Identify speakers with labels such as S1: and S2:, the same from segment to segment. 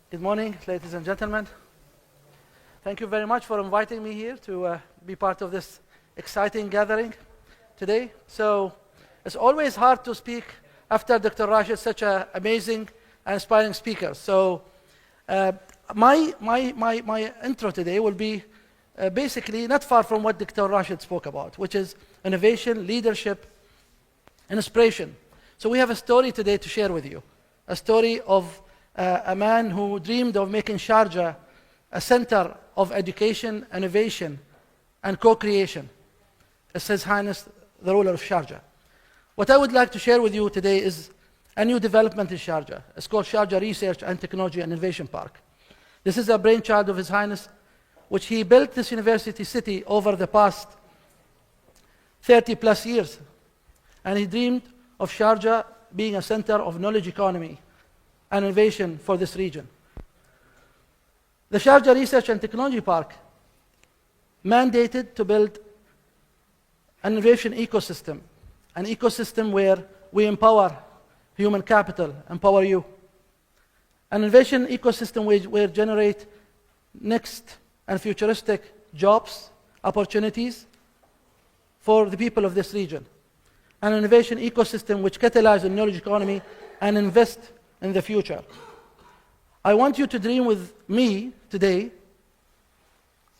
S1: Good morning, ladies and gentlemen. Thank you very much for inviting me here to be part of this exciting gathering today. So it's always hard to speak after Dr. Rashid, such an amazing and inspiring speaker. So my intro today will be basically not far from what Dr. Rashid spoke about, which is innovation, leadership, and inspiration. So we have a story today to share with you, a story of a man who dreamed of making Sharjah a center of education, innovation, and co-creation. It's His Highness, the ruler of Sharjah. What I would like to share with you today is a new development in Sharjah. It's called Sharjah Research and Technology and Innovation Park. This is a brainchild of His Highness, which he built this university city over the past 30 plus years. And he dreamed of Sharjah being a center of knowledge economy and innovation for this region. The Sharjah Research and Technology Park mandated to build an innovation ecosystem, an ecosystem where we empower human capital, empower you. An innovation ecosystem where generate next and futuristic jobs, opportunities for the people of this region. An innovation ecosystem which catalyzes the knowledge economy and invest in the future. I want you to dream with me today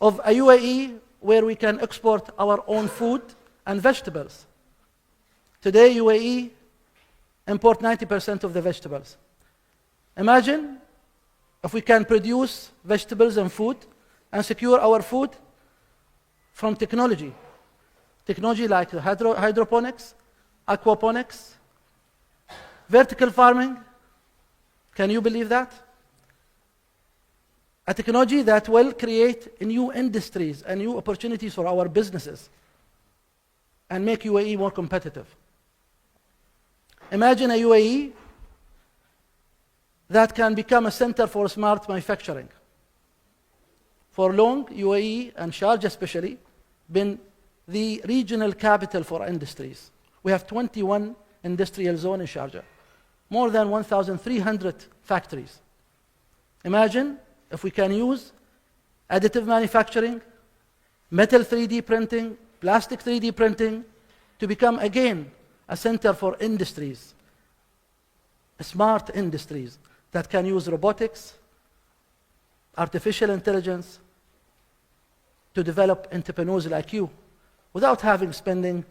S1: of a UAE where we can export our own food and vegetables. Today, UAE import 90% of the vegetables. Imagine if we can produce vegetables and food and secure our food from technology. Technology like hydroponics, aquaponics, vertical farming. Can you believe that? A technology that will create new industries and new opportunities for our businesses and make UAE more competitive. Imagine a UAE that can become a center for smart manufacturing. For long, UAE and Sharjah especially been the regional capital for industries. We have 21 industrial zones in Sharjah, more than 1,300 factories. Imagine if we can use additive manufacturing, metal 3D printing, plastic 3D printing to become again a center for industries, smart industries that can use robotics, artificial intelligence to develop entrepreneurs like you without having spending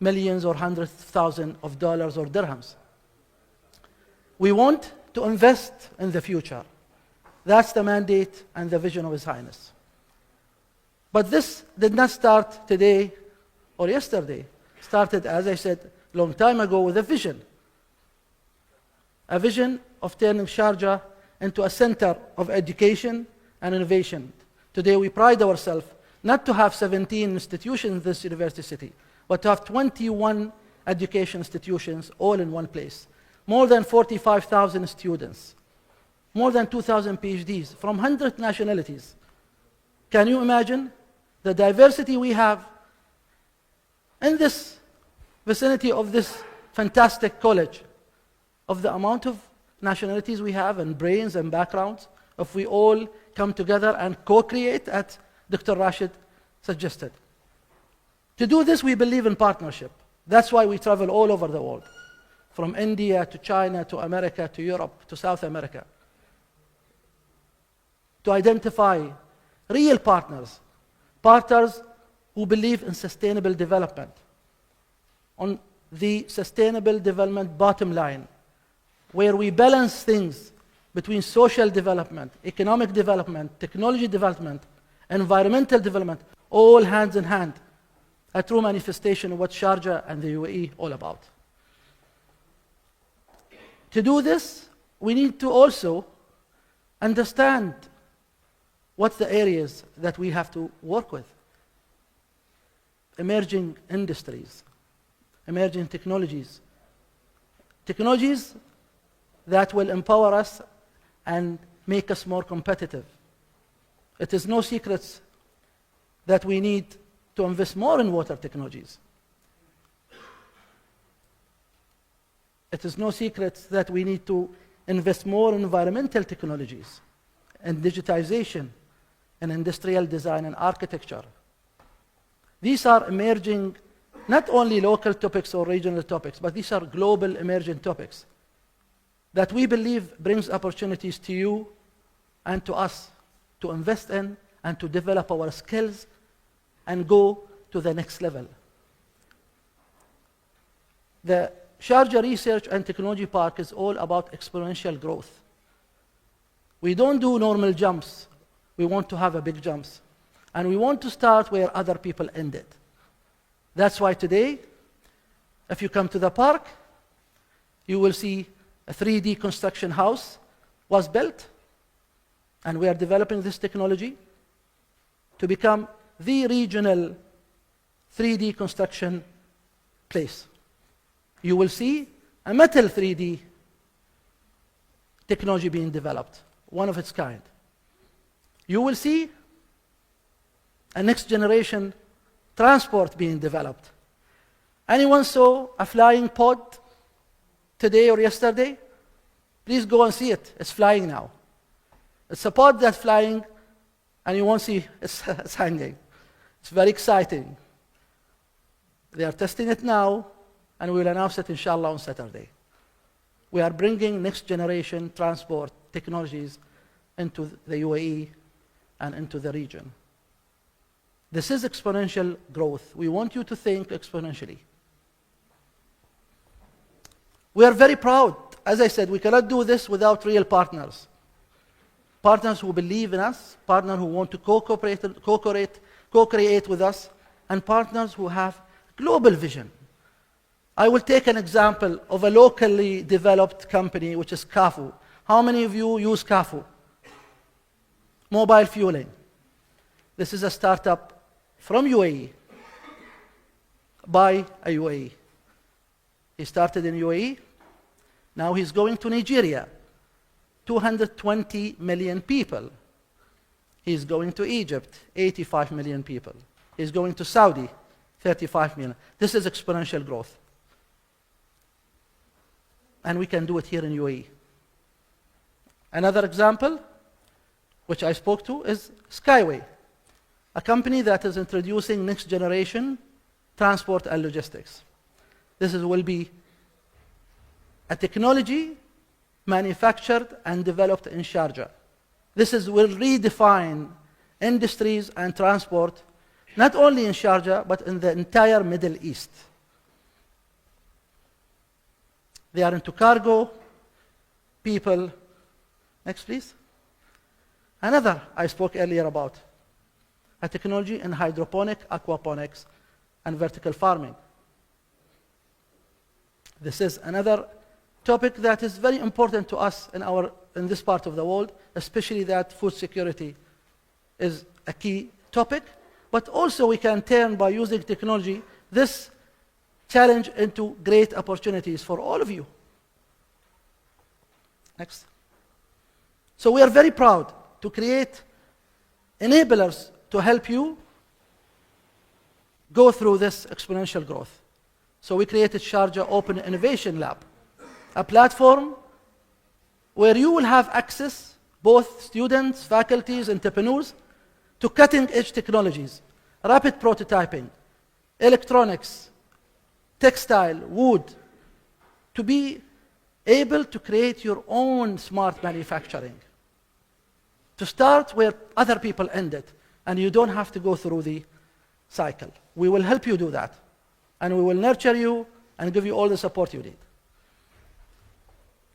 S1: millions or hundreds of thousands of dollars or dirhams. We want to invest in the future. That's the mandate and the vision of His Highness. But this did not start today or yesterday. It started, as I said, a long time ago with a vision. A vision of turning Sharjah into a center of education and innovation. Today we pride ourselves not to have 17 institutions in this university city, but to have 21 education institutions all in one place. More than 45,000 students, more than 2,000 PhDs from 100 nationalities. Can you imagine the diversity we have in this vicinity of this fantastic college, of the amount of nationalities we have and brains and backgrounds, if we all come together and co-create as Dr. Rashid suggested. To do this, we believe in partnership. That's why we travel all over the world, from India to China to America to Europe to South America, to identify real partners, partners who believe in sustainable development, on the sustainable development bottom line, where we balance things between social development, economic development, technology development, environmental development, all hands in hand, a true manifestation of what Sharjah and the UAE all about. To do this, we need to also understand what the areas that we have to work with. Emerging industries, emerging technologies. Technologies that will empower us and make us more competitive. It is no secret that we need to invest more in water technologies. It is no secret that we need to invest more in environmental technologies. in digitization, in industrial design and architecture. These are emerging, not only local topics or regional topics, but these are global emerging topics that we believe brings opportunities to you and to us to invest in and to develop our skills and go to the next level. The Sharjah Research and Technology Park is all about exponential growth. We don't do normal jumps. We want to have a big jumps. And we want to start where other people ended. That's why today, if you come to the park, you will see a 3D construction house was built, and we are developing this technology to become the regional 3D construction place. You will see a metal 3D technology being developed, one of its kind. You will see a next generation transport being developed. Anyone saw a flying pod today or yesterday? Please go and see it. It's flying now. It's a pod that's flying, and you won't see it's hanging. It's very exciting. They are testing it now, and we will announce it, inshallah, on Saturday. We are bringing next generation transport technologies into the UAE and into the region. This is exponential growth. We want you to think exponentially. We are very proud. As I said, we cannot do this without real partners. Partners who believe in us, partners who want to co-create with us, and partners who have global vision. I will take an example of a locally developed company, which is CAFU. How many of you use CAFU? Mobile fueling. This is a startup from UAE by a UAE. He started in UAE. Now he's going to Nigeria, 220 million people. He's going to Egypt, 85 million people. He's going to Saudi, 35 million. This is exponential growth. And we can do it here in UAE. Another example, which I spoke to, is SkyWay, a company that is introducing next generation transport and logistics. This will be a technology manufactured and developed in Sharjah. Will redefine industries and transport, not only in Sharjah, but in the entire Middle East. They are into cargo, people. Next, please. Another I spoke earlier about, a technology in hydroponic, aquaponics, and vertical farming. This is another topic that is very important to us in this part of the world, especially that food security is a key topic. But also we can turn, by using technology, this challenge into great opportunities for all of you. Next. So we are very proud to create enablers to help you go through this exponential growth. So we created Sharjah Open Innovation Lab, a platform where you will have access, both students, faculties, entrepreneurs, to cutting-edge technologies, rapid prototyping, electronics, textile, wood, to be able to create your own smart manufacturing, to start where other people ended, and you don't have to go through the cycle. We will help you do that, and we will nurture you and give you all the support you need.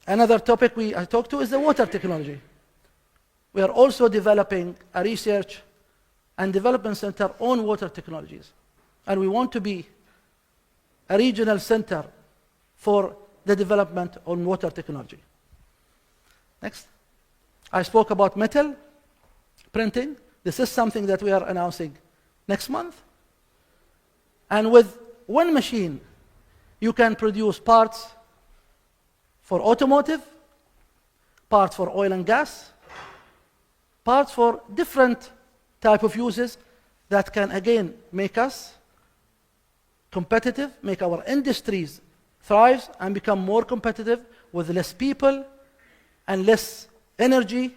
S1: Another topic I talked to is the water technology. We are also developing a research and development center on water technologies, and we want to be a regional center for the development on water technology. Next. I spoke about metal printing. This is something that we are announcing next month. And with one machine, you can produce parts for automotive, parts for oil and gas, parts for different type of uses that can, again, make us competitive, make our industries thrive and become more competitive with less people and less energy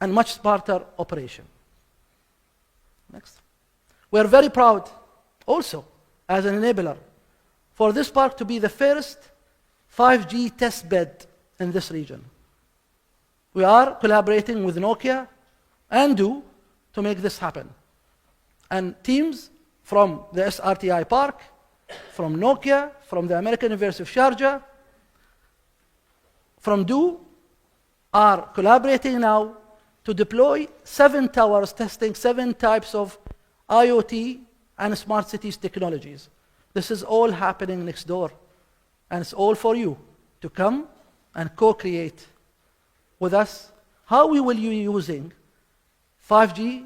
S1: and much smarter operation. Next. We are very proud also as an enabler for this park to be the first 5G test bed in this region. We are collaborating with Nokia and Do to make this happen. And teams from the SRTI Park, from Nokia, from the American University of Sharjah, from Do, are collaborating now to deploy 7 towers testing 7 types of IoT and smart cities technologies. This is all happening next door. And it's all for you to come and co-create with us how we will be using 5G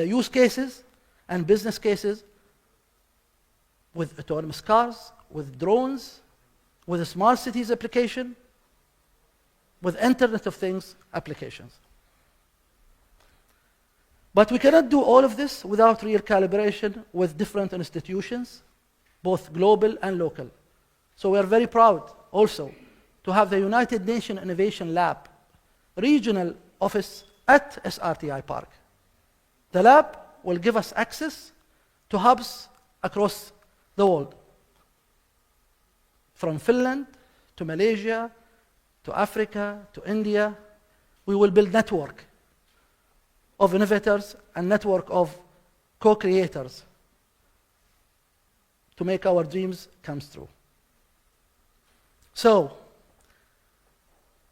S1: use cases and business cases with autonomous cars, with drones, with a smart cities application, with Internet of Things applications. But we cannot do all of this without real calibration with different institutions, both global and local. So we are very proud also to have the United Nations Innovation Lab regional office at SRTI Park. The lab will give us access to hubs across the world, from Finland to Malaysia, to Africa, to India. We will build network of innovators and network of co-creators to make our dreams come true. So,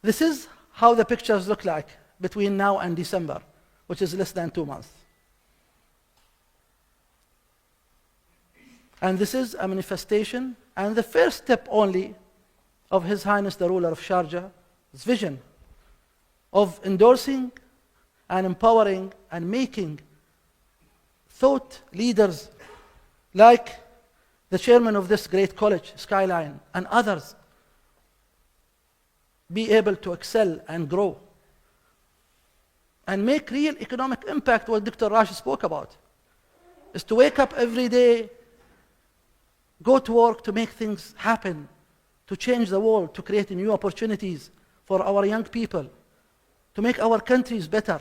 S1: this is how the pictures look like between now and December, which is less than 2 months. And this is a manifestation and the first step only of His Highness the Ruler of Sharjah's vision of endorsing and empowering and making thought leaders like the chairman of this great college, Skyline, and others be able to excel and grow and make real economic impact. What Dr. Raj spoke about is to wake up every day, go to work to make things happen, to change the world, to create new opportunities for our young people, to make our countries better,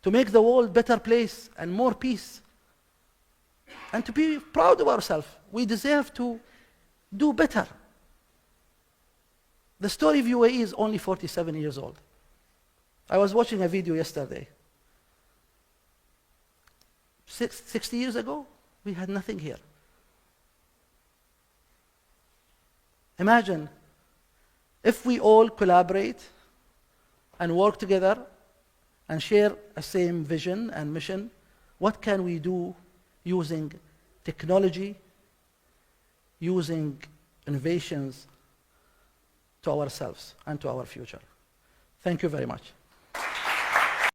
S1: to make the world a better place and more peace, and to be proud of ourselves. We deserve to do better. The story of UAE is only 47 years old. I was watching a video yesterday. 60 years ago, we had nothing here. Imagine if we all collaborate and work together and share a same vision and mission, what can we do using technology, using innovations to ourselves and to our future? Thank you very much.